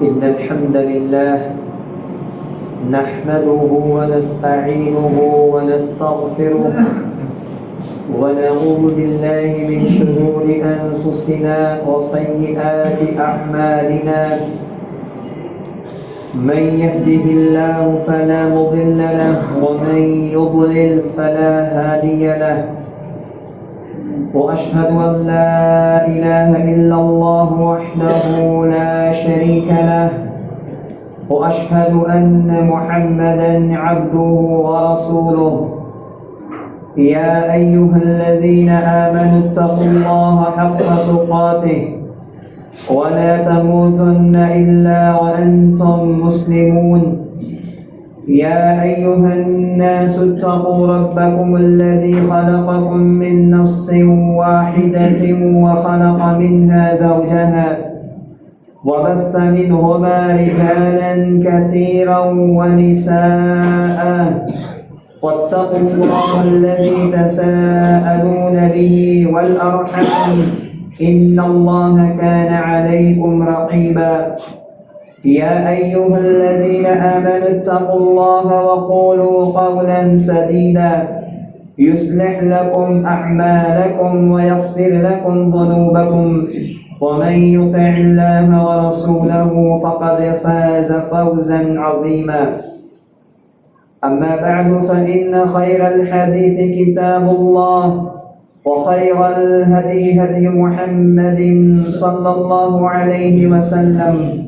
إن الحمد لله نحمده ونستعينه ونستغفره ونعوذ بالله من شرور أنفسنا وسيئات أعمالنا من يهده الله فلا مضل له ومن يضلل فلا هادي له وأشهد أن لا إله إلا الله وحده لا شريك له وأشهد أن محمدًا عبده ورسوله يا أيها الذين آمنوا اتقوا الله حق تقاته ولا تموتن إلا وأنتم مسلمون يا أيها الناس اتقوا ربكم الذي خلقكم من نفس واحدة وخلق منها زوجها وبث منهما رجالا كثيرا ونساء واتقوا الله الذي تساءلون به والأرحام إن الله كان عليكم رقيبا يا أيها الذين آمنوا اتقوا الله وقولوا قولا سديدا يصلح لكم أعمالكم ويغفر لكم ذنوبكم ومن يطع الله ورسوله فقد فاز فوزا عظيما أما بعد فإن خير الحديث كتاب الله وخير الهدي هدي محمد صلى الله عليه وسلم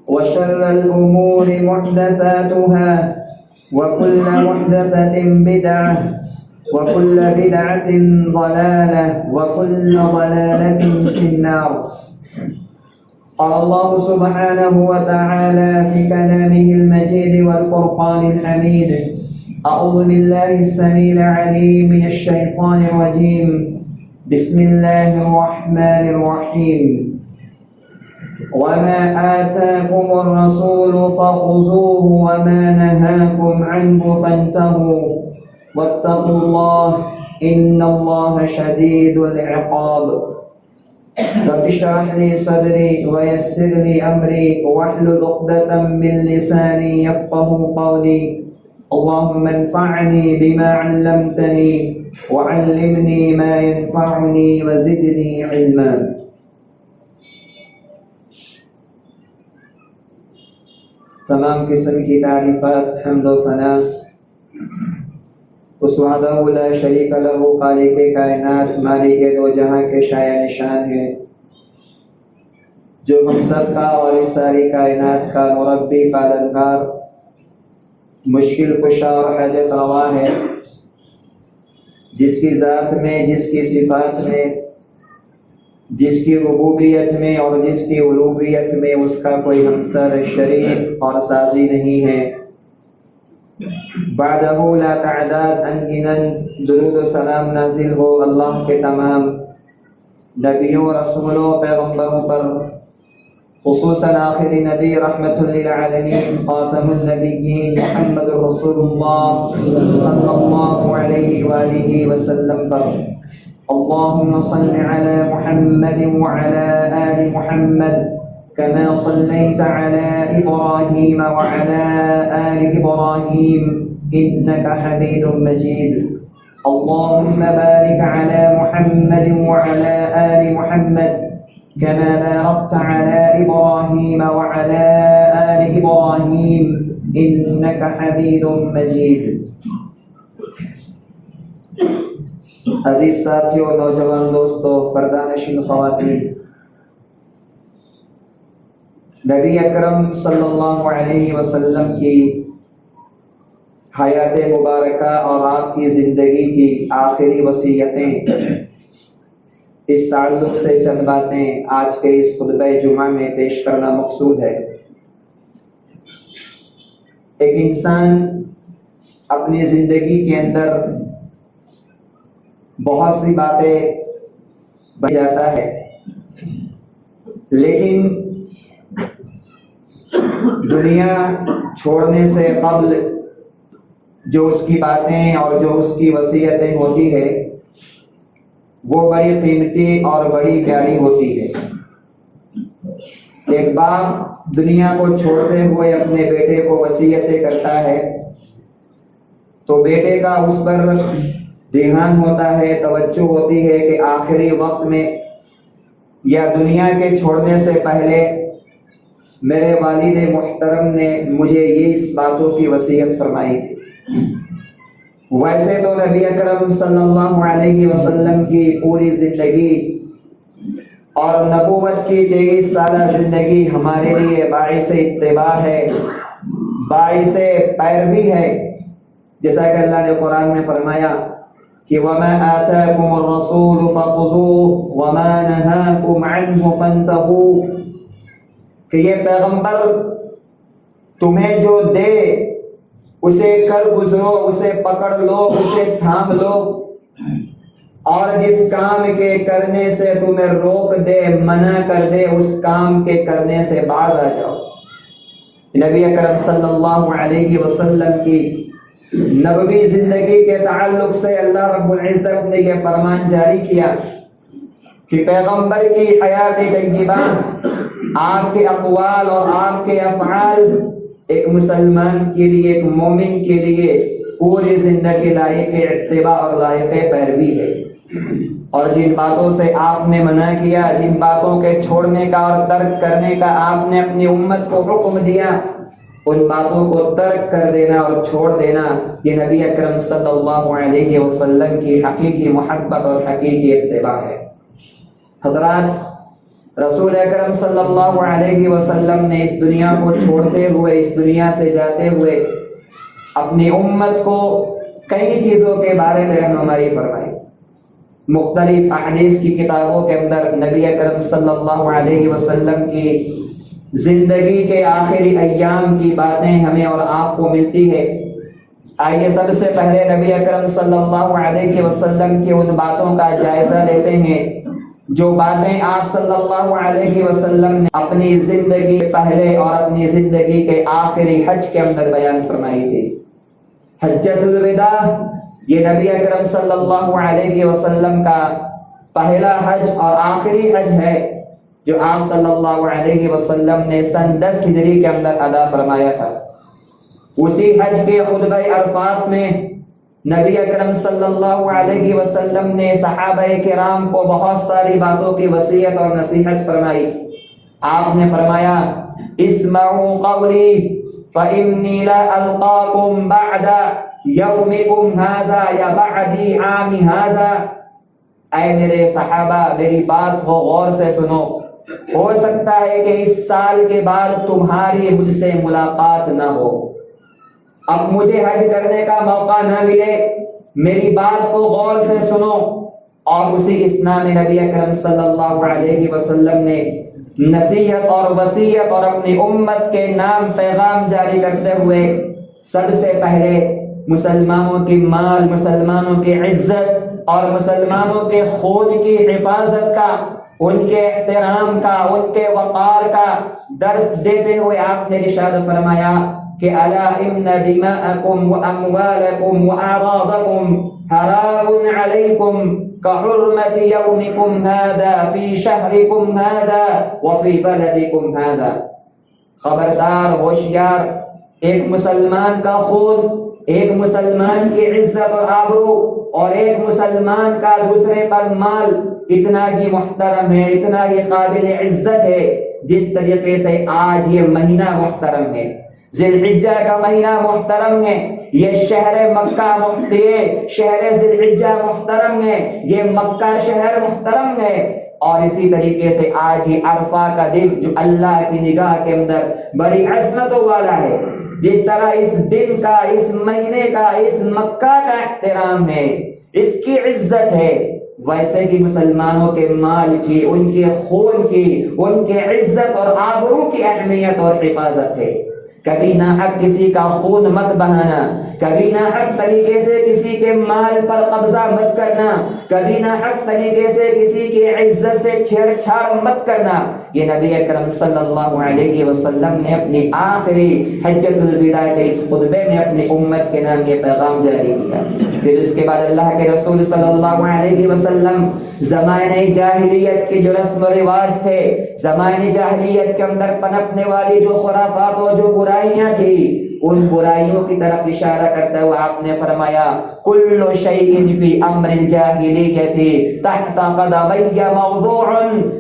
وشر الأمور محدثاتها وكل محدثة بدعة وكل بدعة ضلالة وكل ضلالة في النار. قال الله سبحانه وتعالى في كلامه المجيد والفرقان الحميد: أعوذ بالله السميع العليم من الشيطان الرجيم. بسم الله الرحمن الرحيم. وما آتاكم الرسول فخذوه وما نهاكم عنه فانتهوا واتقوا الله إن الله شديد العقاب. رب اشرح لي صدري ويسر لي أمري واحلل عقدة من لساني يفقهوا قولي. اللهم انفعني بما علمتني وعلمني ما ينفعني وزدني علما. تمام قسم کی تعریفات، حمد و ثنا اس وحدہ لا شریک لہ خالق کائنات مالک دو جہاں کے شایع نشان ہے، جو ہم سب کا اور اس ساری کائنات کا مربی، پالنہار، مشکل کشا اور حاجت روا ہے، جس کی ذات میں، جس کی صفات میں، جس کی ربوبیت میں اور جس کی الوہیت میں اس کا کوئی ہمسر، شریک اور سازی نہیں ہے۔ بعدہ لا تعداد انگنت درود و سلام نازل ہو اللہ کے تمام نبیوں، رسولوں، پیغمبروں پر، خصوصاً آخری نبی رحمت للعالمین خاتم النبیین محمد رسول اللہ صلی اللہ علیہ وآلہ وسلم پر۔ اللهم صل على محمد وعلى آل محمد كما صليت على إبراهيم وعلى آل إبراهيم إنك حميد مجيد. اللهم بارك على محمد وعلى آل محمد كما باركت على إبراهيم وعلى آل إبراهيم إنك حميد مجيد. عزیز ساتھیوں، نوجوان دوستوں، پردہ-نشین خواتین، نبی اکرم صلی اللہ علیہ وسلم کی حیات مبارکہ اور آپ کی زندگی کی آخری وصیتیں، اس تعلق سے چند باتیں آج کے اس خطبہ جمعہ میں پیش کرنا مقصود ہے۔ ایک انسان اپنی زندگی کے اندر بہت سی باتیں بن جاتا ہے، لیکن دنیا چھوڑنے سے قبل جو اس کی باتیں اور جو اس کی وصیتیں ہوتی ہے وہ بڑی قیمتی اور بڑی پیاری ہوتی ہے۔ ایک باپ دنیا کو چھوڑتے ہوئے اپنے بیٹے کو وصیتیں کرتا ہے تو بیٹے کا اس پر دھیان ہوتا ہے، توجہ ہوتی ہے کہ آخری وقت میں یا دنیا کے چھوڑنے سے پہلے میرے والد محترم نے مجھے یہ اس باتوں کی وصیت فرمائی تھی۔ ویسے تو نبی اکرم صلی اللہ علیہ وسلم کی پوری زندگی اور نبوت کی 23 سالہ زندگی ہمارے لیے باعث اتباع ہے، باعث پیروی ہے، جیسا کہ اللہ نے قرآن میں فرمایا کہ وَمَا آتَاكُمُ الرَّسُولُ فَخُذُوهُ وَمَا نَهَاكُمْ عَنْهُ فَانْتَهُوا، کہ یہ پیغمبر تمہیں جو دے اسے کر گزرو، اسے پکڑ لو، اسے تھام لو، اور جس کام کے کرنے سے تمہیں روک دے، منع کر دے، اس کام کے کرنے سے باز آ جاؤ۔ نبی اکرم صلی اللہ علیہ وسلم کی نبوی زندگی کے تعلق سے اللہ رب العزت نے یہ فرمان جاری کیا کہ پیغمبر کی حیات طیبہ، آپ کے اقوال اور آپ کے افعال ایک مسلمان کے لیے، ایک مومن کے لیے پوری زندگی لائق اتباع اور لائق پیروی ہے۔ اور جن باتوں سے آپ نے منع کیا، جن باتوں کے چھوڑنے کا اور ترک کرنے کا آپ نے اپنی امت کو حکم دیا، ان باتوں کو ترک کر دینا اور چھوڑ دینا یہ نبی اکرم صلی اللہ علیہ وسلم کی حقیقی محبت اور حقیقی اتباع ہے۔ حضرات، رسول اکرم صلی اللہ علیہ وسلم نے اس دنیا کو چھوڑتے ہوئے، اس دنیا سے جاتے ہوئے اپنی امت کو کئی چیزوں کے بارے میں رہنمائی فرمائی۔ مختلف احادیث کی کتابوں کے اندر نبی اکرم صلی اللہ علیہ وسلم کی زندگی کے آخری ایام کی باتیں ہمیں اور آپ کو ملتی ہے۔ آئیے سب سے پہلے نبی اکرم صلی اللہ علیہ وسلم کی ان باتوں کا جائزہ لیتے ہیں جو باتیں آپ صلی اللہ علیہ وسلم نے اپنی زندگی کے پہلے اور اپنی زندگی کے آخری حج کے اندر بیان فرمائی تھی۔ حجۃ الوداع یہ نبی اکرم صلی اللہ علیہ وسلم کا پہلا حج اور آخری حج ہے جو آپ صلی اللہ علیہ وسلم نے سن 10 ہجری کے اندر ادا فرمایا تھا۔ اسی حج کے خطبہ عرفات میں نبی اکرم صلی اللہ علیہ وسلم نے صحابہ کرام کو بہت ساری باتوں کی وصیت اور نصیحت فرمائی۔ آپ نے فرمایا اسمعوا قولی فإنی لا القاکم بعد یومکم ھذا یا بعدی عام ھذا، اے میرے صحابہ میری بات کو غور سے سنو، ہو سکتا ہے کہ اس سال کے بعد تمہاری مجھ سے ملاقات نہ ہو، اب مجھے حج کرنے کا موقع نہ ملے، میری بات کو غور سے سنو۔ اور اسی اسنا میں نبی اکرم صلی اللہ علیہ وسلم نے نصیحت اور وصیت اور اپنی امت کے نام پیغام جاری کرتے ہوئے سب سے پہلے مسلمانوں کی مال، مسلمانوں کی عزت اور مسلمانوں کے خون کی حفاظت کا، ان کے احترام کا، ان کے وقار کا درس دیتے ہوئے آپ نے ارشاد فرمایا کہ الا ان دماءکم واموالکم واعراضکم حرام علیکم کحرمت یومکم ھذا فی شہرکم ھذا وفی بلدکم ھذا، خبردار، ہوشیار، ایک مسلمان کا خون، ایک مسلمان کی عزت اور آبرو اور ایک مسلمان کا دوسرے پر مال اتنا ہی محترم ہے، اتنا ہی قابل عزت ہے جس طریقے سے آج یہ مہینہ محترم ہے، ذی الحجہ کا مہینہ محترم ہے، یہ شہر مکہ شہر ذی الحجہ محترم ہے، یہ مکہ شہر محترم ہے۔ اور اسی طریقے سے آج ہی عرفہ کا دن جو اللہ کی نگاہ کے اندر بڑی عظمتوں والا ہے، جس طرح اس دن کا، اس مہینے کا، اس مکہ کا احترام ہے، اس کی عزت ہے، ویسے ہی مسلمانوں کے مال کی، ان کے خون کی، ان کے عزت اور آبرو کی اہمیت اور حفاظت ہے۔ کبھی ناحق کسی کا خون مت بہانا، کبھی ناحق طریقے سے کسی کے مال پر قبضہ مت کرنا، کبھی ناحق طریقے سے کسی کی عزت سے چھیڑ چھاڑ مت کرنا۔ یہ نبی اکرم صلی اللہ علیہ وسلم نے اپنی آخری حجۃ الوداع کے اس خطبے میں اپنی امت کے نام یہ پیغام جاری کیا۔ پھر اس کے بعد اللہ کے رسول صلی اللہ علیہ وسلم زمانے جاہلیت کے جو رسم و رواج تھے، زمانے جاہلیت کے اندر پنپنے والی جو خرافات اور جو برائیاں تھی، ان برائیوں کی طرف اشارہ کرتے ہوئے آپ نے فرمایا کل شیء فی امر الجاہلیت تحت قدمی موضوع.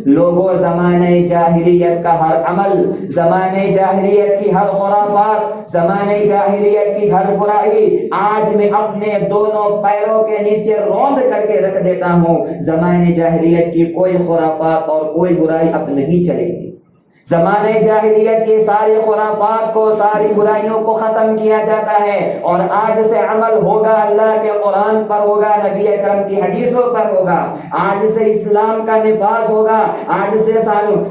لوگوں زمانے جاہلیت کا ہر عمل، زمانے جاہلیت کی ہر خرافات، زمانے جاہلیت کی ہر برائی آج میں اپنے دونوں پیروں کے نیچے روند کر کے رکھ دیتا ہوں. زمانے جاہلیت کی کوئی خرافات اور کوئی برائی اب نہیں چلے گی. زمانے جاہلیت کے سارے خرافات کو، ساری برائیوں کو ختم کیا جاتا ہے، اور آج سے عمل ہوگا اللہ کے قرآن پر ہوگا، نبی اکرم کی حدیثوں پر ہوگا. آج سے اسلام کا نفاذ ہوگا، آج سے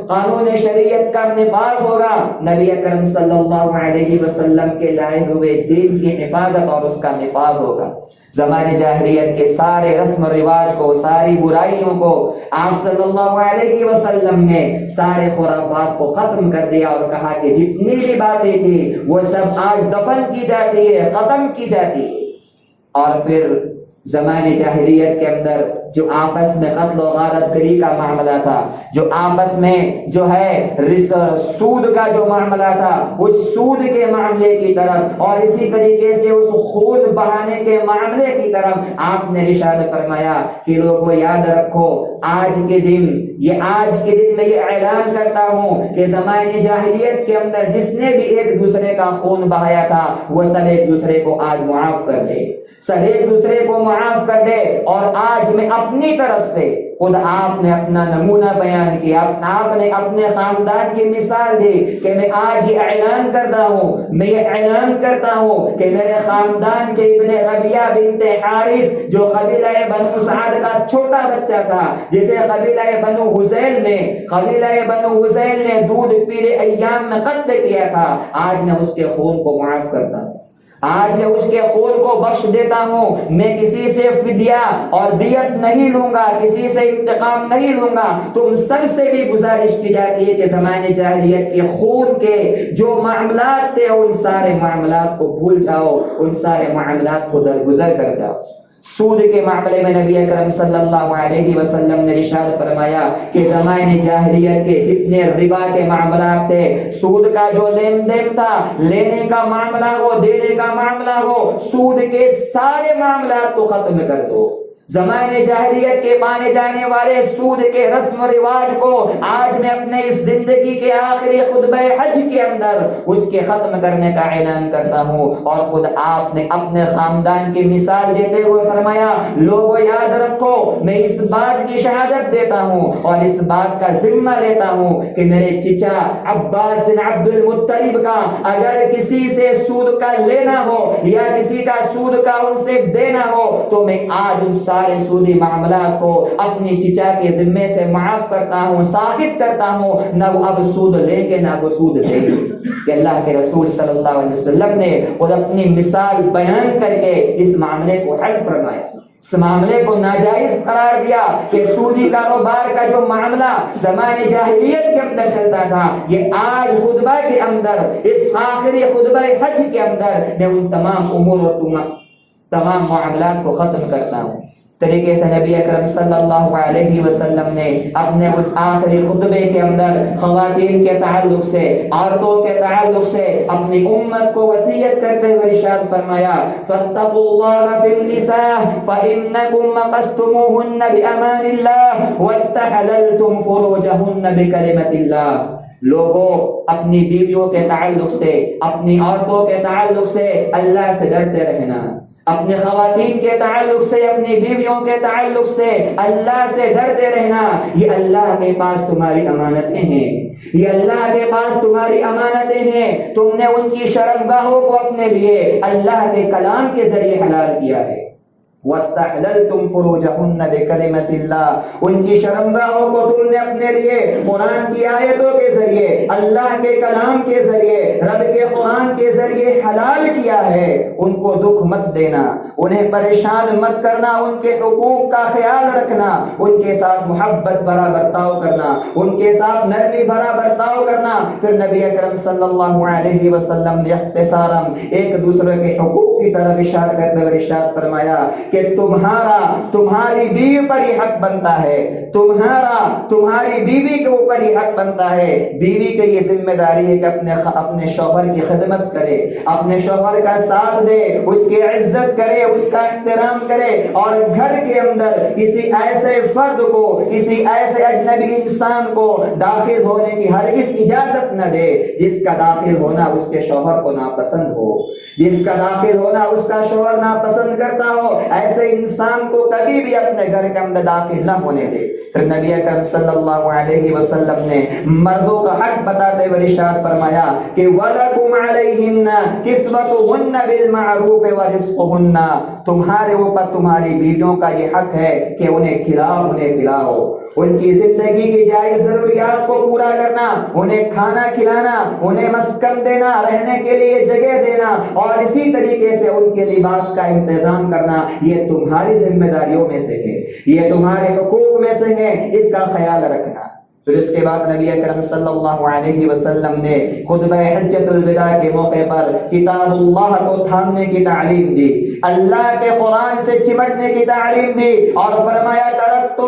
قانون شریعت کا نفاذ ہوگا، نبی اکرم صلی اللہ علیہ وسلم کے لائے ہوئے دین کی حفاظت اور اس کا نفاذ ہوگا. زمانے جاہلیت کے سارے رسم و رواج کو، ساری برائیوں کو آپ صلی اللہ علیہ وسلم نے سارے خرافات کو ختم کر دیا اور کہا کہ جتنی بھی باتیں تھی وہ سب آج دفن کی جاتی ہے، ختم کی جاتی ہے. اور پھر زمانے جاہلیت کے اندر جو آپس میں قتل و غارت گری کا معاملہ تھا، جو آپس میں جو ہے سود کا جو معاملہ تھا، اس سود کے معاملے کی طرف اور اسی طریقے سے اس خون بہانے کے معاملے کی طرف آپ نے ارشاد فرمایا کہ لوگوں یاد رکھو آج کے دن میں یہ اعلان کرتا ہوں کہ زمانے جاہلیت کے اندر جس نے بھی ایک دوسرے کا خون بہایا تھا وہ سب ایک دوسرے کو آج معاف کر دے، سب ایک دوسرے کو معاف کر دے. اور آج میں اپنی طرف سے خود آپ نے اپنا نمونہ بیان کیا، آپ نے اپنے خاندان کی مثال دی کہ میں آج یہ اعلان کرتا ہوں کہ میرے خاندان کے ابن ربیہ بنت حارث جو قبیلہ بنو سعد کا چھوٹا بچہ تھا، جسے قبیلہ بنو حذیل نے دودھ پیلے ایام میں قتل کیا تھا، آج میں اس کے خون کو معاف کرتا ہوں، آج میں اس کے خون کو بخش دیتا ہوں. میں کسی سے فدیہ اور دیت نہیں لوں گا، کسی سے انتقام نہیں لوں گا. تم سب سے بھی گزارش کی جاتی ہے کہ زمانے جاہلیت کے خون کے جو معاملات تھے ان سارے معاملات کو بھول جاؤ، ان سارے معاملات کو درگزر کر جاؤ. سود کے معاملے میں نبی اکرم صلی اللہ علیہ وسلم نے ارشاد فرمایا کہ زمانے جاہلیت کے جتنے ربا کے معاملات تھے، سود کا جو لین دین تھا، لینے کا معاملہ ہو، دینے کا معاملہ ہو، سود کے سارے معاملات کو ختم کر دو. زمانے جاہلیت کے مانے جانے والے سود کے رسم و رواج کو آج میں اپنے اس زندگی کے آخری خطبہ حج کے اندر اس کے ختم کرنے کا اعلان کرتا ہوں. اور خود آپ نے اپنے خاندان کی مثال دیتے ہوئے فرمایا لوگوں یاد رکھو میں اس بات کی شہادت دیتا ہوں اور اس بات کا ذمہ لیتا ہوں کہ میرے چچا عباس بن عبد المطلب کا اگر کسی سے سود کا لینا ہو یا کسی کا سود کا ان سے دینا ہو تو میں آج ان سارے سودی معاملات کو اپنی چچا کے ذمے سے معاف کرتا ہوں، ساخط کرتا ہوں، نہ وہ اب سود لے کے نہ وہ سود دے گے. کہ اللہ کے رسول صلی اللہ علیہ وسلم نے اور اپنی مثال بیان کر کے اس معاملے کو حل فرمایا، اس معاملے کو ناجائز قرار دیا کہ سودی کاروبار کا جو معاملہ زمانے جاہلیت کے اندر چلتا تھا یہ آج خطبہ کے اندر، اس آخری خطبہ حج کے اندر میں ان تمام امور اور تمام معاملات کو ختم کرتا ہوں. طریقے سے نبی اکرم صلی اللہ علیہ وسلم نے اپنے اس آخری خطبے کے اندر خواتین کے تعلق سے، عورتوں کے تعلق سے اپنی امت کو وصیت کرتے ہوئے ارشاد فرمایا فاتقوا اللہ فی النساء فإنکم مقستموہن بأمان اللہ واستحللتم فروجہن بکلمت اللہ. لوگوں اپنی بیویوں کے تعلق سے، اپنی عورتوں کے تعلق سے اللہ سے ڈرتے رہنا، اپنے خواتین کے تعلق سے، اپنی بیویوں کے تعلق سے اللہ سے ڈرتے رہنا. یہ اللہ کے پاس تمہاری امانتیں ہیں، یہ اللہ کے پاس تمہاری امانتیں ہیں. تم نے ان کی شرمگاہوں کو اپنے لیے اللہ کے کلام کے ذریعے حلال کیا ہے. وَاسْتَحْلَلْتُمْ فُرُوجَهُنَّ بِكَلِمَةِ اللَّهِ، ان کی شرمگاہوں کو تم نے اپنے لیے قرآن کی آیتوں کے ذریعے، اللہ کے کلام کے ذریعے، رب کے قرآن زبان کے ذریعے حلال کیا ہے ان کو دکھ مت دینا، انہیں پریشان مت کرنا، ان کے حقوق کا خیال رکھنا، ان کے ساتھ محبت بھرا برتاؤ کرنا، ان کے ساتھ نرمی بھرا برتاؤ کرنا۔ پھر نبی اکرم صلی اللہ علیہ وسلم نے اختصاراً ایک دوسرے کے حقوق کی طرف اشارہ کرتے ہوئے ارشاد فرمایا کہ تمہاری بیوی پر یہ حق بنتا ہے، تمہاری بیوی کے اوپر یہ حق بنتا ہے، بیوی کی یہ ذمہ داری ہے کہ اپنے شوہر کی خدمت کرے، اپنے شوہر کا ساتھ دے، اس کی عزت کرے، اس کا احترام کرے، اور گھر کے اندر کسی ایسے فرد کو، کسی ایسے اجنبی انسان کو داخل ہونے کی ہرگز اجازت نہ دے جس کا داخل ہونا اس کے شوہر کو ناپسند ہو، جس کا داخل ہونا اس کا شوہر ناپسند کرتا ہو، ایسے انسان کو کبھی بھی اپنے گھر کے اندر داخل نہ ہونے دے۔ پھر نبی اکرم صلی اللہ علیہ وسلم نے مردوں کا حق بتاتے ہوئے ارشاد فرمایا کہ وَلَكُمْ عَلَيْهِنَّ كِسْوَتُهُنَّ بِالْمَعْرُوفِ وَرِزْقُهُنَّ، تمہارے اوپر تمہاری بیویوں کا یہ حق ہے کہ انہیں کھلاؤ، انہیں پلاؤ، ان کی زندگی کی جائز ضروریات کو پورا کرنا، انہیں کھانا کھلانا، انہیں مسکن دینا، رہنے کے لیے جگہ دینا، اور اسی طریقے سے ان کے لباس کا انتظام کرنا، یہ تمہاری ذمہ داریوں میں سے ہے، یہ تمہارے حقوق میں سے ہے، اس کا خیال رکھنا۔ پھر اس کے بعد نبی اکرم صلی اللہ علیہ وسلم نے خطبہ حجۃ الوداع کے موقع پر کتاب اللہ کو تھامنے کی تعلیم دی، اللہ کے قرآن سے چمٹنے کی تعلیم دی، اور فرمایا ترکت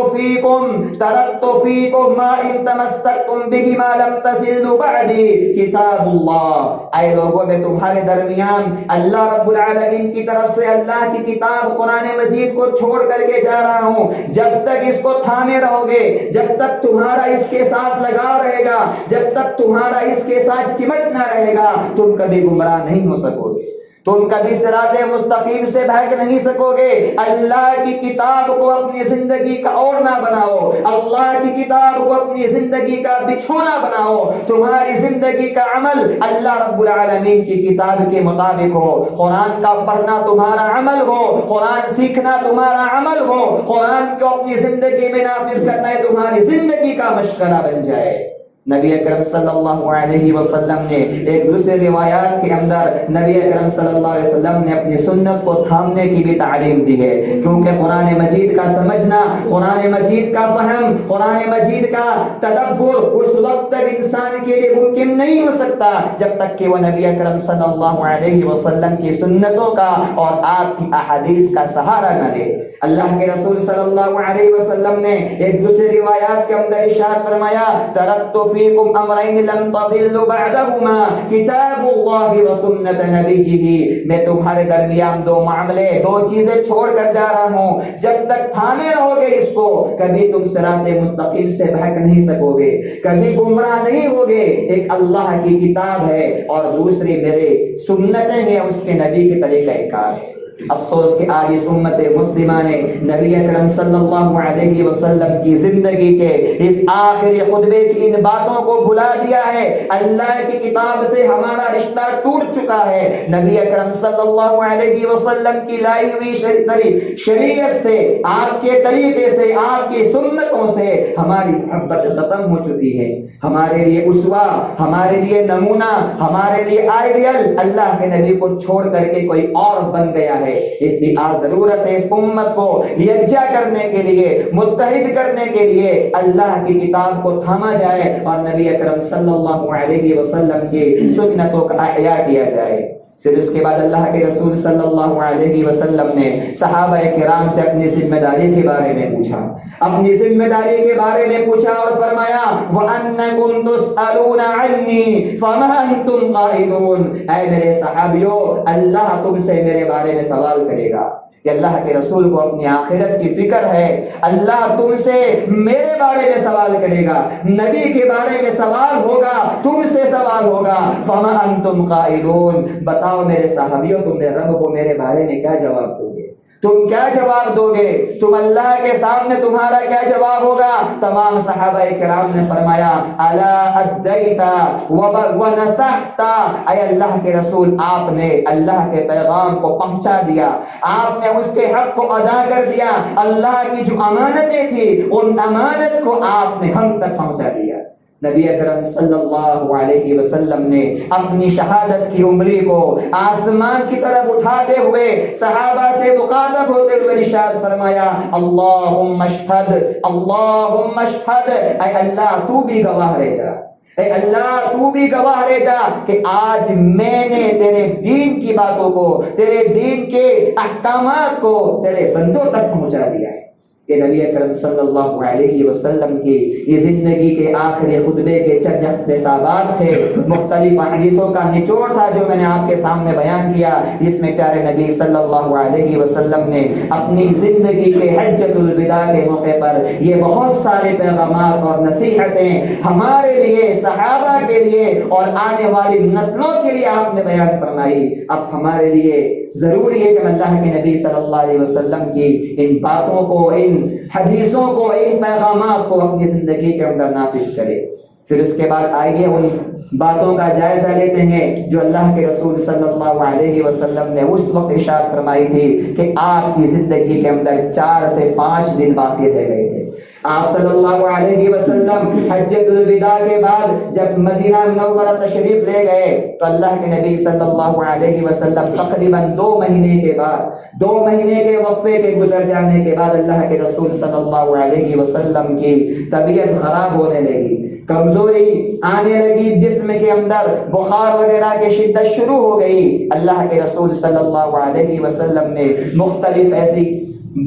فیکم ما ان تمسکتم بہ ما لم تزلوا بعدی کتاب اللہ۔ اے لوگوں، میں تمہارے درمیان اللہ رب العالمین کی طرف سے اللہ کی کتاب قرآن مجید کو چھوڑ کر کے جا رہا ہوں، جب تک اس کو تھامے رہو گے، جب تک تمہارا اس کے ساتھ لگاؤ رہے گا، جب تک تمہارا اس کے ساتھ چمٹنا رہے گا، تم کبھی گمراہ نہیں ہو سکو گے، تم کبھی صراط مستقیم سے بھٹک نہیں سکو گے۔ اللہ کی کتاب کو اپنی زندگی کا اوڑھنا بناؤ، اللہ کی کتاب کو اپنی زندگی کا بچھونا بناؤ، تمہاری زندگی کا عمل اللہ رب العالمین کی کتاب کے مطابق ہو، قرآن کا پڑھنا تمہارا عمل ہو، قرآن سیکھنا تمہارا عمل ہو، قرآن کو اپنی زندگی میں نافذ کرنا ہے تمہاری زندگی کا مشغلہ بن جائے۔ نبی اکرم صلی اللہ علیہ وسلم نے ایک دوسرے روایات کے اندر نبی اکرم صلی اللہ علیہ وسلم نے اپنی سنت کو تھامنے کی بھی تعلیم دی ہے، کیونکہ قرآن مجید کا سمجھنا، قرآن مجید کا فہم، قرآن مجید کا تدبر اس وقت تک انسان کے لیے ممکن نہیں ہو سکتا جب تک کہ وہ نبی اکرم صلی اللہ علیہ وسلم کی سنتوں کا اور آپ کی احادیث کا سہارا نہ لے۔ اللہ کے رسول صلی اللہ علیہ وسلم نے ایک دوسری روایات کے اندر ارشاد فرمایا ترکت فیکم امرین لم تضلوا بعدہما کتاب اللہ وسنت نبیہ، میں تمہارے درمیان دو معاملے، دو چیزیں چھوڑ کر جا رہا ہوں، جب تک تھامے رہو گے اس کو کبھی تم صراط مستقیم سے بھٹک نہیں سکو گے، کبھی گمراہ نہیں ہوگے۔ ایک اللہ کی کتاب ہے اور دوسری میرے سنتیں ہیں، اس کے نبی کے طریقہ کار ہے۔ افسوس کہ آج اس امت مسلمہ نے نبی اکرم صلی اللہ علیہ وسلم کی زندگی کے اس آخری خطبے کی ان باتوں کو بھلا دیا ہے۔ اللہ کی کتاب سے ہمارا رشتہ ٹوٹ چکا ہے، نبی اکرم صلی اللہ علیہ وسلم کی لائی ہوئی شریعت سے، آپ کے طریقے سے، آپ کی سنتوں سے ہماری محبت ختم ہو چکی ہے۔ ہمارے لیے اسوہ، ہمارے لیے نمونہ، ہمارے لیے آئیڈیل اللہ کے نبی کو چھوڑ کر کے کوئی اور بن گیا ہے۔ اس لیے آج ضرورت ہے اس امت کو یکجا کرنے کے لیے، متحد کرنے کے لیے اللہ کی کتاب کو تھاما جائے اور نبی اکرم صلی اللہ علیہ وسلم کی سنتوں کا احیاء کیا جائے۔ پھر اس کے بعد اللہ کے رسول صلی اللہ علیہ وسلم نے صحابہ کرام سے اپنی ذمہ داری کے بارے میں پوچھا، اپنی ذمہ داری کے بارے میں پوچھا اور فرمایا وَأَنَّكُمْ تُسْأَلُونَ عَنِّي فَمَا أَنْتُمْ قَائِلُونَ، اے میرے صحابیوں، اللہ تم سے میرے بارے میں سوال کرے گا کہ اللہ کے رسول کو اپنی آخرت کی فکر ہے، اللہ تم سے میرے بارے میں سوال کرے گا، نبی کے بارے میں سوال ہوگا، تم سے سوال ہوگا، فما انتم قائلون، بتاؤ میرے صحابیوں تم نے رب کو میرے بارے میں کیا جواب دو گے، تم کیا جواب دو گے، تم اللہ کے سامنے تمہارا کیا جواب ہوگا؟ تمام صحابہ کرام نے فرمایا الا ادیت ونصحت، اے اللہ کے رسول آپ نے اللہ کے پیغام کو پہنچا دیا، آپ نے اس کے حق کو ادا کر دیا، اللہ کی جو امانتیں تھی ان امانت کو آپ نے ہم تک پہنچا دیا۔ نبی اکرم صلی اللہ علیہ وسلم نے اپنی شہادت کی انگلی کو آسمان کی طرف اٹھاتے ہوئے صحابہ سے مخاطب ہوتے ہوئے ارشاد فرمایا اللہم اشہد اللہم اشہد، اے اللہ تو بھی گواہ رہ جا، اے اللہ تو بھی گواہ رہ جا کہ آج میں نے تیرے دین کی باتوں کو، تیرے دین کے احکامات کو تیرے بندوں تک پہنچا دیا ہے۔ کہ نبی اکرم صلی اللہ علیہ وسلم کی یہ زندگی کے آخری خطبے کے چند اقتباسات تھے، مختلف حدیثوں کا نچوڑ تھا جو میں نے آپ کے سامنے بیان کیا، جس میں پیارے نبی صلی اللہ علیہ وسلم نے اپنی زندگی کے حجۃ الوداع کے موقع پر یہ بہت سارے پیغامات اور نصیحتیں ہمارے لیے، صحابہ کے لیے اور آنے والی نسلوں کے لیے آپ نے بیان فرمائی۔ اب ہمارے لیے ضروری ہے کہ اللہ کے نبی صلی اللہ علیہ وسلم کی ان باتوں کو، ان حدیثوں کو، ان پیغامات کو اپنی زندگی کے اندر نافذ کرے۔ پھر اس کے بعد آئیے ان باتوں کا جائزہ لیتے ہیں جو اللہ کے رسول صلی اللہ علیہ وسلم نے اس وقت ارشاد فرمائی تھی کہ آپ کی زندگی کے اندر 4 سے 5 دن باقی رہ گئے تھے۔ آپ صلی اللہ علیہ وسلم حجۃ الوداع کے بعد جب مدینہ منورہ تشریف لے گئے تو اللہ کے نبی صلی اللہ علیہ وسلم تقریباً 2 مہینے کے بعد، 2 مہینے کے وقفے کے گزر جانے کے بعد اللہ کے رسول صلی اللہ علیہ وسلم کی طبیعت خراب ہونے لگی، کمزوری آنے لگی، جسم کے اندر بخار وغیرہ کی شدت شروع ہو گئی۔ اللہ کے رسول صلی اللہ علیہ وسلم نے مختلف ایسی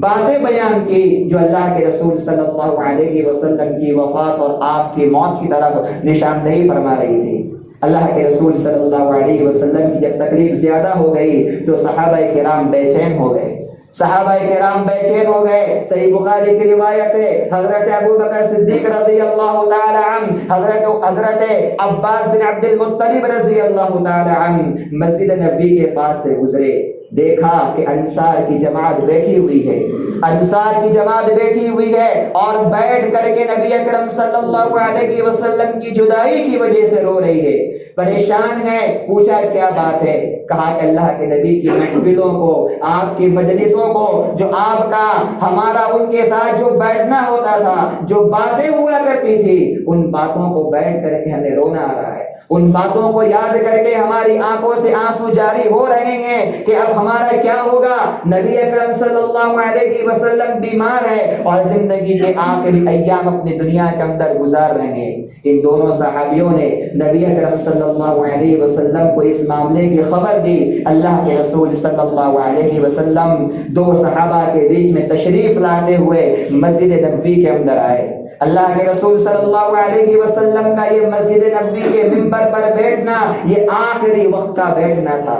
باتیں بیان کی جو اللہ کے رسول صلی اللہ علیہ وسلم کی وفات اور آپ کی موت کی طرف نشاندہی فرما رہی تھی۔ اللہ کے رسول صلی اللہ علیہ وسلم کی جب تکلیف زیادہ ہو گئی تو صحابہ کرام بے چین ہو گئے، صحابہ کرام بے چین ہو گئے۔ صحیح بخاری کی روایت ہے، حضرت ابو بکر صدیق رضی اللہ تعالی عنہ، حضرت عباس بن عبد المطلب رضی اللہ تعالی عنہ مسجد نبوی کے پاس سے گزرے، دیکھا کہ انصار کی جماعت بیٹھی ہوئی ہے، انصار کی جماعت بیٹھی ہوئی ہے اور بیٹھ کر کے نبی اکرم صلی اللہ علیہ وسلم کی جدائی کی وجہ سے رو رہی ہے، پریشان ہے۔ پوچھا کیا بات ہے؟ کہا کہ اللہ کے نبی کی محفلوں کو، آپ کی مجلسوں کو، جو آپ کا ہمارا ان کے ساتھ جو بیٹھنا ہوتا تھا، جو باتیں ہوا کرتی تھی، ان باتوں کو بیٹھ کر کے ہمیں رونا آ رہا ہے، ان باتوں کو یاد کر کے ہماری آنکھوں سے آنسو جاری ہو رہے ہیں کہ اب ہمارا کیا ہوگا۔ نبی اکرم صلی اللہ علیہ وسلم بیمار ہے اور زندگی کے آخری ایام اپنی دنیا کے اندر گزار رہے ہیں۔ ان دونوں صحابیوں نے نبی اکرم صلی اللہ علیہ وسلم کو اس معاملے کی خبر دی۔ اللہ کے رسول صلی اللہ علیہ وسلم 2 صحابہ کے بیچ میں تشریف لاتے ہوئے مسجد نبوی کے اندر آئے۔ اللہ کے رسول صلی اللہ علیہ وسلم کا یہ مسجد نبوی کے منبر پر بیٹھنا یہ آخری وقت کا بیٹھنا تھا۔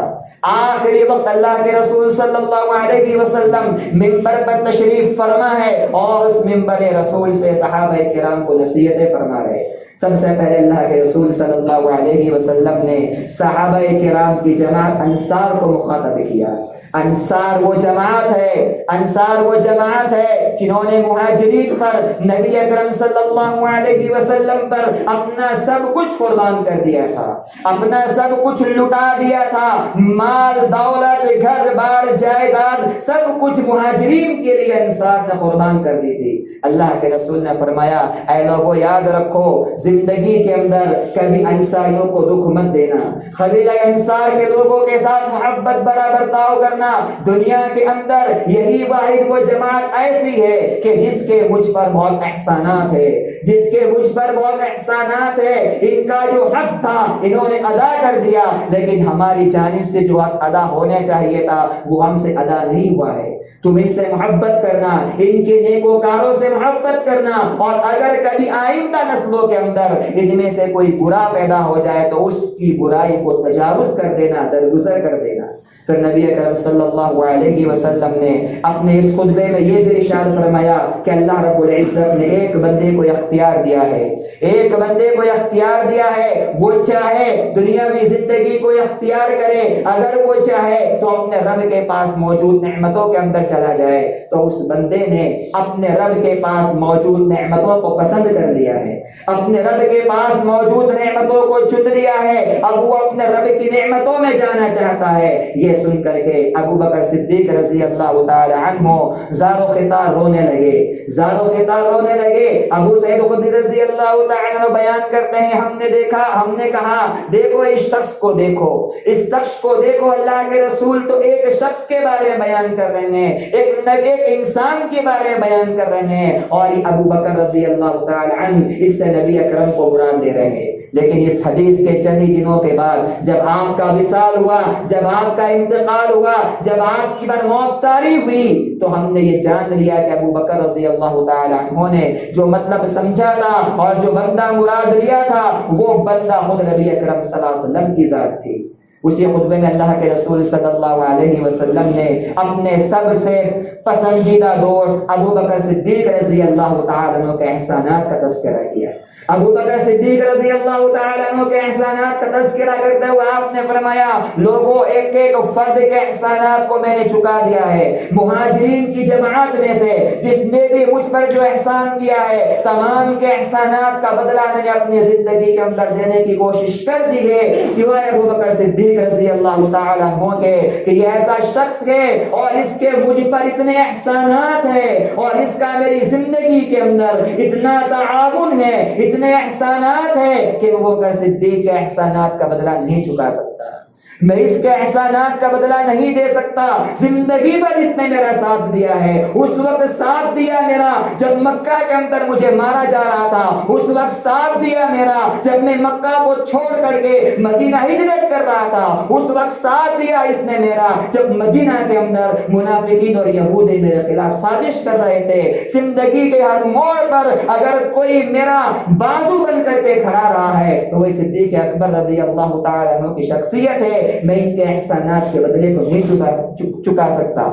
آخری وقت اللہ کے رسول صلی اللہ علیہ وسلم منبر پر تشریف فرما ہے اور اس منبر رسول سے صحابہ کرام کو نصیحتیں فرما رہے۔ سب سے پہلے اللہ کے رسول صلی اللہ علیہ وسلم نے صحابہ کرام کی جماعت انصار کو مخاطب کیا۔ انصار وہ جماعت ہے، انصار وہ جماعت ہے جنہوں نے مہاجرین پر، نبی اکرم صلی اللہ علیہ وسلم پر اپنا سب کچھ قربان کر دیا تھا، اپنا سب کچھ لٹا دیا تھا، مال دولت گھر بار جائیداد سب کچھ مہاجرین کے لیے انصار نے قربان کر دی تھی۔ اللہ کے رسول نے فرمایا اے لوگوں یاد رکھو زندگی کے اندر کبھی انصاریوں کو دکھ مت دینا، قبیلہ انصار کے لوگوں کے ساتھ محبت بڑا برتاؤ کرنا۔ دنیا کے اندر یہی واحد وہ جماعت ایسی ہے کہ جس کے مجھ پر بہت احسانات ہے، جس کے مجھ پر بہت احسانات ہے، ان کا جو حق تھا انہوں نے ادا کر دیا، لیکن ہماری جانب سے جو حق ادا ہونا چاہیے تھا وہ ہم سے ادا نہیں ہوا ہے۔ تم ان سے محبت کرنا، ان کے نیکوکاروں سے محبت کرنا، اور اگر کبھی آئندہ نسلوں کے اندر ان میں سے کوئی برا پیدا ہو جائے تو اس کی برائی کو تجاوز کر دینا، درگزر کر دینا۔ پھر نبی اکرم صلی اللہ علیہ وسلم نے اپنے اس خطبے میں یہ بھی ارشاد فرمایا کہ اللہ رب العزت نے ایک بندے کو اختیار دیا ہے، ایک بندے کو اختیار دیا ہے، وہ چاہے دنیاوی زندگی کو اختیار کرے، اگر وہ چاہے تو اپنے رب کے پاس موجود نعمتوں کے اندر چلا جائے، تو اس بندے نے اپنے رب کے پاس موجود نعمتوں کو پسند کر لیا ہے، اپنے رب کے پاس موجود نعمتوں کو چن لیا ہے، اب وہ اپنے رب کی نعمتوں میں جانا چاہتا ہے۔ یہ یہ سن کر کے ابو بکر صدیق رضی اللہ تعالی عنہ زار و خطار رونے لگے، زار و خطار رونے لگے۔ ابو سعید خدری رضی اللہ تعالی عنہ بیان کرتے ہیں ہم نے دیکھا، ہم نے کہا دیکھو اس شخص کو دیکھو، اس شخص کو دیکھو، اللہ کے رسول تو ایک شخص کے بارے میں بیان کر رہے ہیں، ایک انسان کے بارے میں بیان کر رہے ہیں، اور ابو بکر رضی اللہ تعالی عنہ اس سے نبی اکرم کو مراد دے رہے ہیں۔ لیکن اس حدیث کے چند ہی دنوں کے بعد جب آپ کا وصال ہوا، جب آپ کا انتقال ہوا، جب آپ کی موت طاری ہوئی، تو ہم نے یہ جان لیا کہ ابو بکر رضی اللہ تعالی عنہ نے جو مطلب سمجھا تھا اور جو بندہ مراد لیا تھا وہ بندہ خود نبی اکرم صلی اللہ علیہ وسلم کی ذات تھی۔ اسی خطبے میں اللہ کے رسول صلی اللہ علیہ وسلم نے اپنے سب سے پسندیدہ دوست ابو بکر صدیق رضی اللہ تعالی عنہ کے احسانات کا تذکرہ کیا۔ ابو بکر صدیق رضی اللہ تعالی عنہ کے احسانات کا تذکرہ کرتے ہوئے آپ نے فرمایا لوگوں ایک ایک فرد کے احسانات کو میں نے چکا دیا ہے، مہاجرین کی جماعت میں سے جس نے بھی مجھ پر جو احسان کیا ہے تمام کے احسانات کا بدلہ میں نے اپنی زندگی کے اندر دینے کی کوشش کر دی ہے، سوائے ابو بکر صدیق رضی اللہ تعالی عنہ کے کہ یہ ایسا شخص ہے اور اس کے مجھ پر اتنے احسانات ہیں اور اس کا میری زندگی کے اندر اتنا تعاون ہے، اتنے احسانات ہیں کہ وہ بکر صدیق کے احسانات کا بدلہ نہیں چکا سکتا، میں اس کے احسانات کا بدلہ نہیں دے سکتا۔ زندگی بھر اس نے میرا ساتھ دیا ہے، اس وقت ساتھ دیا میرا جب مکہ کے اندر مجھے مارا جا رہا تھا، اس وقت ساتھ دیا میرا جب میں مکہ کو چھوڑ کر کے مدینہ ہجرت کر رہا تھا، اس وقت ساتھ دیا اس نے میرا جب مدینہ کے اندر منافقین اور یہودی میرے خلاف سازش کر رہے تھے۔ زندگی کے ہر موڑ پر اگر کوئی میرا بازو بن کر کے کھڑا رہا ہے تو وہ صدیق اکبر رضی اللہ تعالی عنہ کی شخصیت ہے، میں ان کے احسانات کے بدلے کو نہیں چکا سکتا۔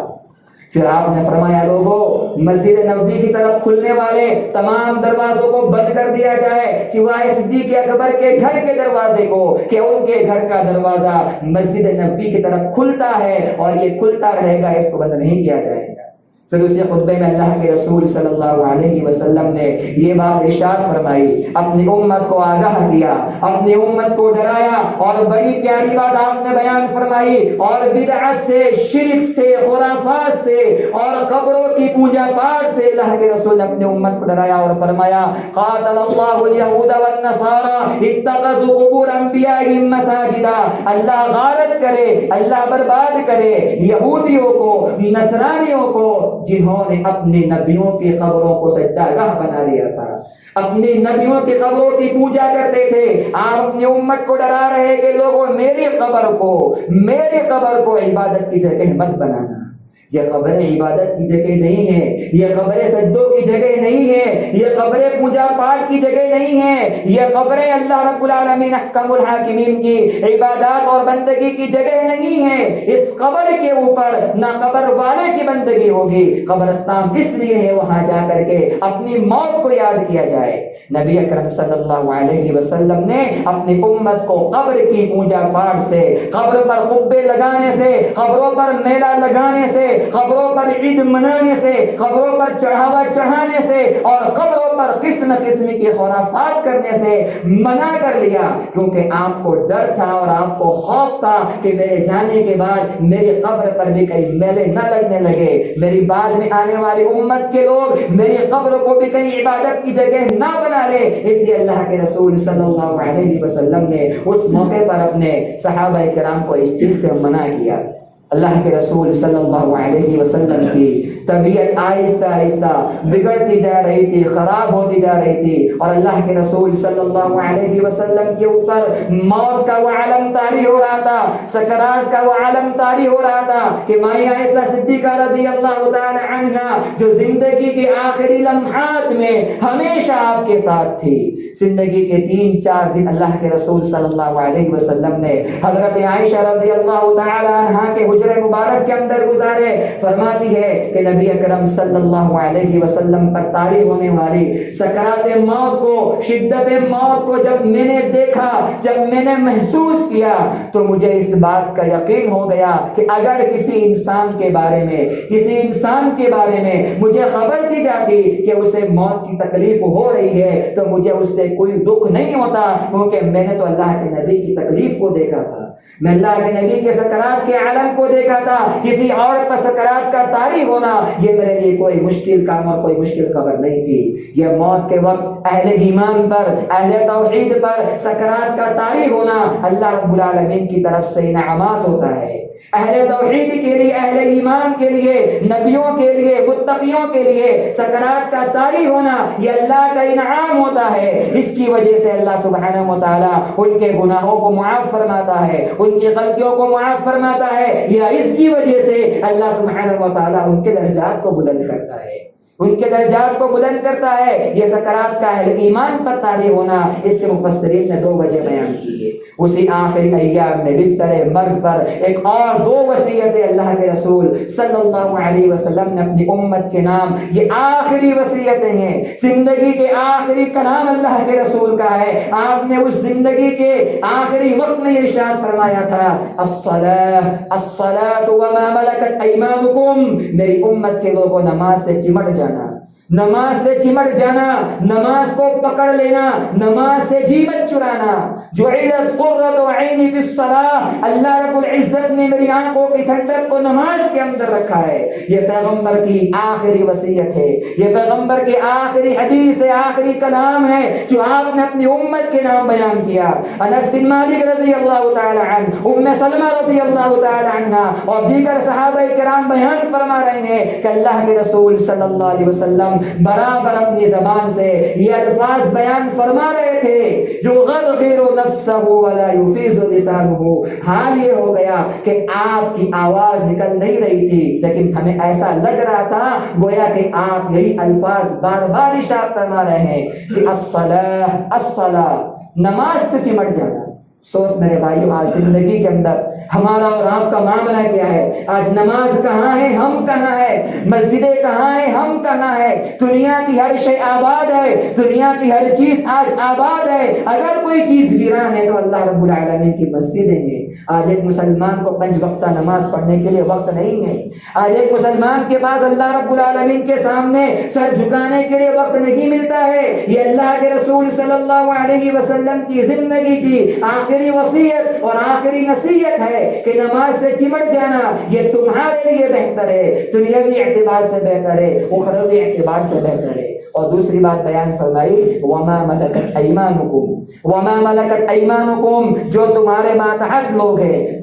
پھر آپ نے فرمایا لوگوں مسجد نبوی کی طرف کھلنے والے تمام دروازوں کو بند کر دیا جائے سوائے صدیق اکبر کے گھر کے دروازے کو، کہ ان کے گھر کا دروازہ مسجد نبوی کی طرف کھلتا ہے اور یہ کھلتا رہے گا، اس کو بند نہیں کیا جائے گا۔ پھر اسی خطبے میں اللہ کے رسول صلی اللہ علیہ وسلم نے یہ بات ارشاد فرمائی، اپنی امت کو آگاہ کیا، اپنی امت کو ڈرایا، اور بڑی پیاری بات آپ نے بیان فرمائی، اور بدعت سے، شرک سے، خرافات سے اور قبروں کی پوجا پاٹ سے اللہ کے رسول نے اپنی امت کو ڈرایا اور فرمایا قاتل اللہ الیہود والنصارى اتخذوا قبور انبیائہم مساجدا، اللہ غارت کرے، اللہ برباد کرے یہودیوں کو، نصرانیوں کو جنہوں نے اپنی نبیوں کی قبروں کو سجدہ گاہ بنا لیا تھا، اپنی نبیوں کی قبروں کی پوجا کرتے تھے۔ آپ اپنی امت کو ڈرا رہے کہ لوگوں میری قبر کو عبادت کی جگہ مت بنانا، یہ قبریں عبادت کی جگہ نہیں ہے، یہ قبریں سجدوں کی جگہ نہیں ہے، یہ قبریں پوجا پاٹ کی جگہ نہیں ہے، یہ قبریں اللہ رب العالمین احکم الحاکمین کی عبادات اور بندگی کی جگہ نہیں ہے۔ اس قبر کے اوپر نہ قبر والے کی بندگی ہوگی، قبرستان کس لیے ہے وہاں جا کر کے اپنی موت کو یاد کیا جائے۔ نبی اکرم صلی اللہ علیہ وسلم نے اپنی امت کو قبر کی پوجا پاٹ سے، قبر پر قبے لگانے سے، قبروں پر میلہ لگانے سے، قبروں پر عید منانے سے، قبروں پر چڑھاوا چڑھانے سے اور قبروں پر قسم قسم کی خرافات کرنے سے منع کر لیا، کیونکہ آپ کو ڈر تھا اور آپ کو خوف تھا کہ میرے جانے کے بعد میری قبر پر بھی کئی میلے نہ لگنے لگے، میری بعد میں آنے والی امت کے لوگ میری قبر کو بھی کہیں عبادت کی جگہ نہ بنا لے۔ اس لیے اللہ کے رسول صلی اللہ علیہ وسلم نے اس موقع پر اپنے صحابہ کرام کو اس چیز سے منع کیا۔ اللہ کے رسول صلی اللہ علیہ وسلم کی طبیعت آہستہ آہستہ بگڑتی جا رہی تھی، خراب ہوتی جا رہی تھی، اور اللہ کے رسول صلی اللہ علیہ وسلم کے اوپر موت کا وہ عالم طاری ہو رہا تھا، سکرات کا وہ عالم طاری ہو رہا تھا کہ مائی عائشہ صدیقہ رضی اللہ تعالی عنہا جو زندگی کے آخری لمحات میں ہمیشہ آپ کے ساتھ تھی، زندگی کے 3-4 دن اللہ کے رسول صلی اللہ علیہ وسلم نے حضرت عائشہ رضی اللہ تعالی عنہا کے حجرے مبارک کے اندر گزارے۔ فرماتی ہے کہ نبی اکرم صلی اللہ علیہ وسلم پر طاری ہونے والی سکرات موت کو، شدت موت کو جب میں نے دیکھا، جب میں نے محسوس کیا تو مجھے اس بات کا یقین ہو گیا کہ اگر کسی انسان کے بارے میں مجھے خبر دی جاتی کہ اسے موت کی تکلیف ہو رہی ہے تو مجھے اس سے کوئی دکھ نہیں ہوتا، کیونکہ میں نے تو اللہ کے نبی کی تکلیف کو دیکھا تھا، میں اللہ کے نبی کے سکرات کے عالم کو دیکھا تھا کسی عورت پر سکرات کا طاری ہونا یہ میرے لیے کوئی مشکل کام اور کوئی مشکل خبر نہیں تھی. یہ موت کے وقت اہل ایمان پر اہل توحید پر سکرات کا طاری ہونا اللہ رب العالمین کی طرف سے انعامات ہوتا ہے. اہل توحید کے لیے اہل ایمان کے لیے نبیوں کے لیے متقیوں کے لیے سکرات کا طاری ہونا یہ اللہ کا انعام ہوتا ہے. اس کی وجہ سے اللہ سبحانہ و تعالیٰ ان کے گناہوں کو معاف فرماتا ہے, ان کی غلطیوں کو معاف فرماتا ہے, یا اس کی وجہ سے اللہ سبحانہ و تعالیٰ ان کے درجات کو بلند کرتا ہے, ان کے درجات کو بلند کرتا ہے. یہ سکرات کا اہل ایمان پر طاری ہونا اس کے مفسرین نے 2 وجہ بیان کی ہے. اسی آخری ایام میں بستر مرگ پر ایک اور 2 وصیتیں اللہ کے رسول صلی اللہ علیہ وسلم نے اپنی امت کے نام, یہ آخری وصیتیں ہیں, زندگی کے آخری کلام اللہ کے رسول کا ہے. آپ نے اس زندگی کے آخری وقت میں یہ ارشاد فرمایا تھا الصلاۃ وما ملکت ایمانکم, میری امت کے لوگوں نماز سے چمٹ جانا, نماز سے چمٹ جانا, نماز کو پکڑ لینا, نماز سے جی مت چرانا. جعلت قرۃ عینی فی الصلاۃ, اللہ رب العزت نے میری آنکھوں کی ٹھنڈک کو نماز کے اندر رکھا ہے. یہ پیغمبر کی آخری وصیت ہے, یہ پیغمبر کی آخری حدیث ہے, آخری کلام ہے جو آپ نے اپنی امت کے نام بیان کیا. انس بن مالک رضی اللہ تعالی عنہ, ام سلمہ رضی اللہ تعالی عنہ اور دیگر صحابہ کرام بیان فرما رہے ہیں کہ اللہ کے رسول صلی اللہ علیہ وسلم برابر اپنی زبان سے یہ الفاظ بیان فرما رہے تھے یغرغر نفسہ ولا یفیض لسانہ. حال یہ ہو گیا کہ آپ کی آواز نکل نہیں رہی تھی لیکن ہمیں ایسا لگ رہا تھا گویا کہ آپ یہی الفاظ بار بار ارشاد فرما رہے ہیں کہ الصلاۃ الصلاۃ, نماز سے چمٹ جانا. سوچ میرے بھائیو, آج زندگی کے اندر ہمارا اور آپ کا معاملہ کیا ہے؟ آج نماز کہاں ہے, ہم کہاں ہے؟ مسجدیں کہاں ہیں, ہم کہاں ہے؟ دنیا کی ہر شے آباد ہے, دنیا کی ہر چیز آج آباد ہے. اگر کوئی چیز ویران ہے تو اللہ رب العالمین کی مسجدیں ہیں. آج ایک مسلمان کو 5 وقتہ نماز پڑھنے کے لیے وقت نہیں ہے. آج ایک مسلمان کے پاس اللہ رب العالمین کے سامنے سر جھکانے کے لیے وقت نہیں ملتا ہے. یہ اللہ کے رسول صلی اللہ علیہ وسلم کی زندگی کی آخری وصیت اور آخری نصیحت ہے کہ نماز سے چمٹ جانا یہ تمہارے لیے بہتر ہے, دنیاوی اعتبار سے بہتر ہے, اخروی اعتبار سے بہتر ہے. اور دوسری بات بیان فرمائی وما ملکت ایمانکم, وما ملکت ایمانکم, جو تمہارے ماتحت لوگ ہیں,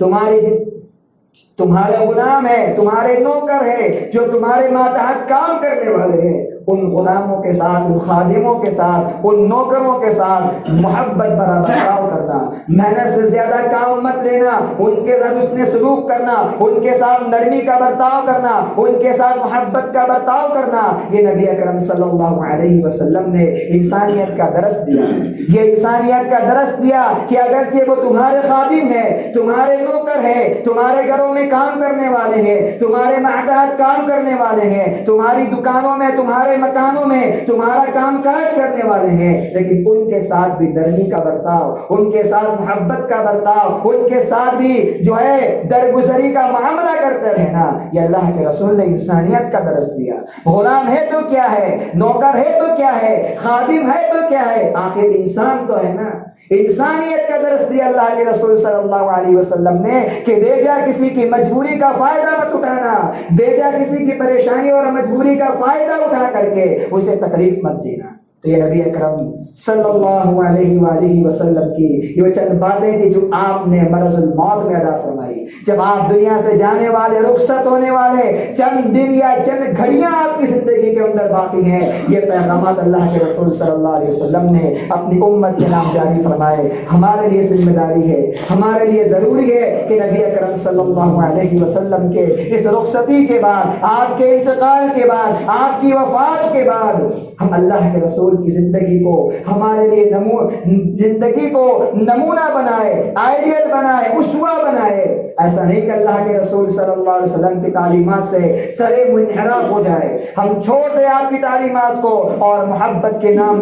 تمہارے غلام ہیں, تمہارے نوکر ہیں, جو تمہارے ماتحت کام کرنے والے ہیں, ان غلاموں کے ساتھ, ان خادموں کے ساتھ, ان نوکروں کے ساتھ محبت بھرا برتاؤ کرنا, محنت سے زیادہ کام مت لینا, ان کے ساتھ حسن سلوک کرنا, ان کے ساتھ نرمی کا برتاؤ کرنا, ان کے ساتھ محبت کا برتاؤ کرنا. یہ نبی اکرم صلی اللہ علیہ وسلم نے انسانیت کا درس دیا. یہ انسانیت کا درس دیا کہ اگرچہ وہ تمہارے خادم ہیں, تمہارے نوکر ہیں, تمہارے گھروں میں کام کرنے والے ہیں, تمہارے ماتحت کام کرنے والے ہیں, تمہاری دکانوں میں, تمہارے مکانوں میں تمہارا کام کاج کرنے والے ہیں, لیکن ان کے ساتھ بھی نرمی کا برتاؤ, ان کے ساتھ محبت کا برتاؤ, ان کے ساتھ بھی جو ہے درگزری کا معاملہ کرتے رہنا. یہ اللہ کے رسول نے انسانیت کا درس دیا. غلام ہے تو کیا ہے, نوکر ہے تو کیا ہے, خادم ہے تو کیا ہے, آخر انسان تو ہے نا. انسانیت کا درس دیا اللہ کے رسول صلی اللہ علیہ وسلم نے کہ بیجا کسی کی مجبوری کا فائدہ مت اٹھانا, بیجا کسی کی پریشانی اور مجبوری کا فائدہ اٹھا کر کے اسے تکلیف مت دینا. تو یہ نبی اکرم صلی اللہ علیہ وآلہ وسلم کی یہ چند باتیں تھی جو آپ نے مرض الموت میں ادا فرمائی. جب آپ دنیا سے جانے والے, رخصت ہونے والے, چند دن یا چند گھڑیاں آپ کی زندگی کے اندر باقی ہیں, یہ پیغامات اللہ کے رسول صلی اللہ علیہ وسلم نے اپنی امت کے نام جاری فرمائے. ہمارے لیے ذمہ داری ہے, ہمارے لیے ضروری ہے کہ نبی اکرم صلی اللہ علیہ وسلم کے اس رخصتی کے بعد, آپ کے انتقال کے بعد, آپ کی وفات کے بعد ہم اللہ کے رسول کی زندگی کو ہمارے لیے زندگی کو نمونہ بنائے, آئیڈیل بنائے, اسوہ بنائے. ایسا نہیں کہ اللہ کے رسول صلی اللہ علیہ وسلم کی تعلیمات سے سرے منحرف ہو جائے, ہم چھوڑ دیں آپ کی تعلیمات کو اور محبت کے نام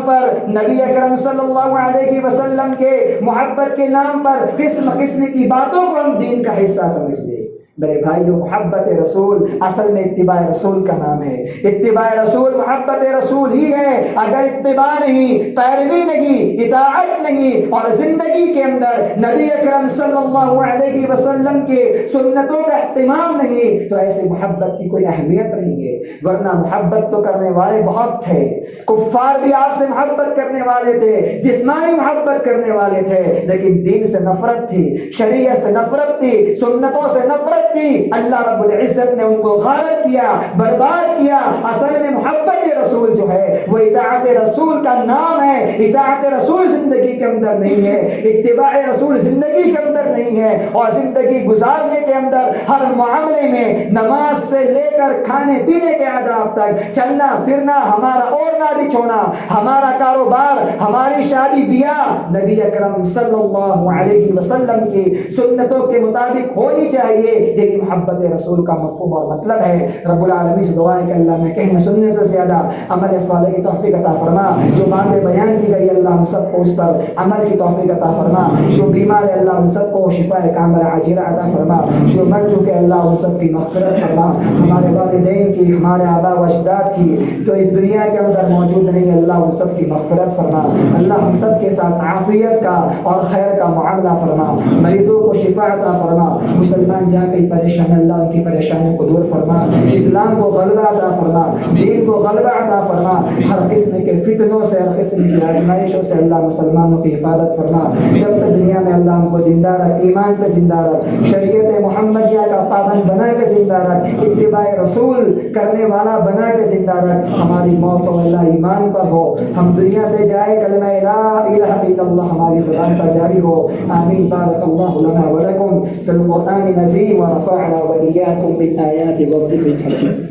پر نبی اکرم صلی اللہ علیہ وسلم کے محبت کے نام پر قسم قسم کی باتوں کو ہم دین کا حصہ سمجھ لیں. میرے بھائیو محبت رسول اصل میں اتباع رسول کا نام ہے. اتباع رسول محبت رسول ہی ہے. اگر اتباع نہیں, پیروی نہیں, اطاعت نہیں اور زندگی کے اندر نبی اکرم صلی اللہ علیہ وسلم کے سنتوں کا اہتمام نہیں تو ایسی محبت کی کوئی اہمیت نہیں ہے. ورنہ محبت تو کرنے والے بہت تھے, کفار بھی آپ سے محبت کرنے والے تھے, جسمانی محبت کرنے والے تھے, لیکن دین سے نفرت تھی, شریعت سے نفرت تھی, سنتوں سے نفرت تھی. اللہ رب العزت نے ان کو غارت کیا, برباد کیا. اصل میں محبت رسول جو ہے وہ اطاعت رسول کا نام ہے. اطاعت رسول زندگی کے اندر نہیں ہے, اتباع رسول زندگی کے اندر نہیں ہے. اور زندگی گزارنے کے اندر ہر معاملے میں نماز سے لے کر کھانے پینے کے آداب تک, چلنا پھرنا, ہمارا اوڑھنا بچھونا, ہمارا کاروبار, ہماری شادی بیاہ نبی اکرم صلی اللہ علیہ وسلم کی سنتوں کے مطابق ہونی چاہیے. یہی محبت رسول کا مفہوم اور مطلب ہے. رب العالمین سے دعا ہے کہ اللہ میں کہنے سننے سے زیادہ عمل صالح کی توفیق عطا فرما. جو باتیں بیان کی گئی اللہ ہم سب کو اس پر عمل کی توفیق عطا فرما. جو بیمار ہے اللہ ہم سب کو شفا کاملہ عاجلہ عطا فرما. جو مر چکے اللہ ہم سب کی مغفرت فرما. ہمارے والدین کی, ہمارے آبا و اجداد کی تو اس دنیا کے اندر موجود نہیں, اللہ ہم سب کی مغفرت فرما. اللہ ہم سب کے ساتھ عافیت کا اور خیر کا معاملہ فرما. مریضوں کو شفا عطا فرما. مسلمان جہاں کہیں پریشان اللہ ان کی پریشانیوں کو دور فرما. اسلام کو غلبہ عطا فرما, دین کو غلبہ عطا فرما. ہر قسم کے فتنوں سے, ہر قسم کی آزمائشوں سے اللہ مسلمانوں کی حفاظت فرما. جب تک دنیا میں اللہ ہم کو زندہ رکھ, ایمان پہ زندہ رکھ, شریعت محمدیہ کا پابند بنا کے زندہ رکھ, اتباع رسول کرنے والا بنا کے زندہ رکھ. ہماری موت ہو اللہ ایمان پر ہو, ہم دنیا سے جائے کلمہ لا الہ الا اللہ ہماری زبان پر جاری ہو. آمین. بارک اللہ لنا ولکم فی القرآن العظیم ونفعنا وإياكم بالآيات والذكر الحكيم.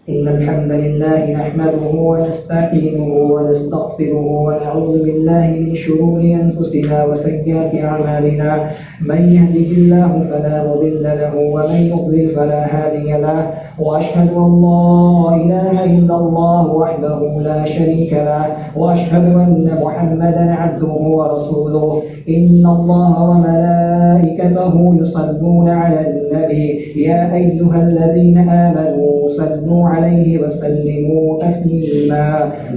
إن الحمد لله نحمده ونستعينه ونستغفره ونعوذ بالله من شرور أنفسنا وسيئات أعمالنا. من يهده الله فلا مضل له ومن يضلل فلا هادي له. وأشهد أن لا إله إلا الله وحده لا شريك له وأشهد أن محمدا عبده ورسوله. إن الله وملائكته يصلون على النبي يا أيها الذين آمنوا صلوا عليه وسلموا تسليما.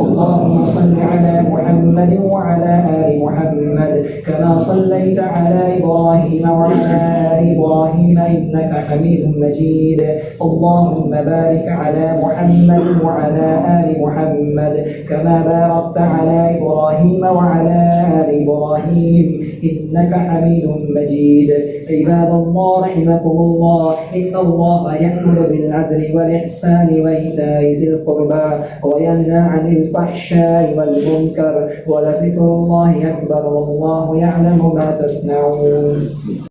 اللهم صل على محمد وعلى آل محمد كما صليت على إبراهيم وعلى آل إبراهيم إنك حميد مجيد. اللهم بارك على محمد وعلى آل محمد كما باركت على إبراهيم وعلى آل إبراهيم إنك حميد مجيد. عباد الله رحمكم الله, إن الله يأمر بالعدل والإحسان وإيتاء ذي القربى وينهى عن الفحشاء والمنكر ولذكر الله أكبر والله يعلم ما تصنعون.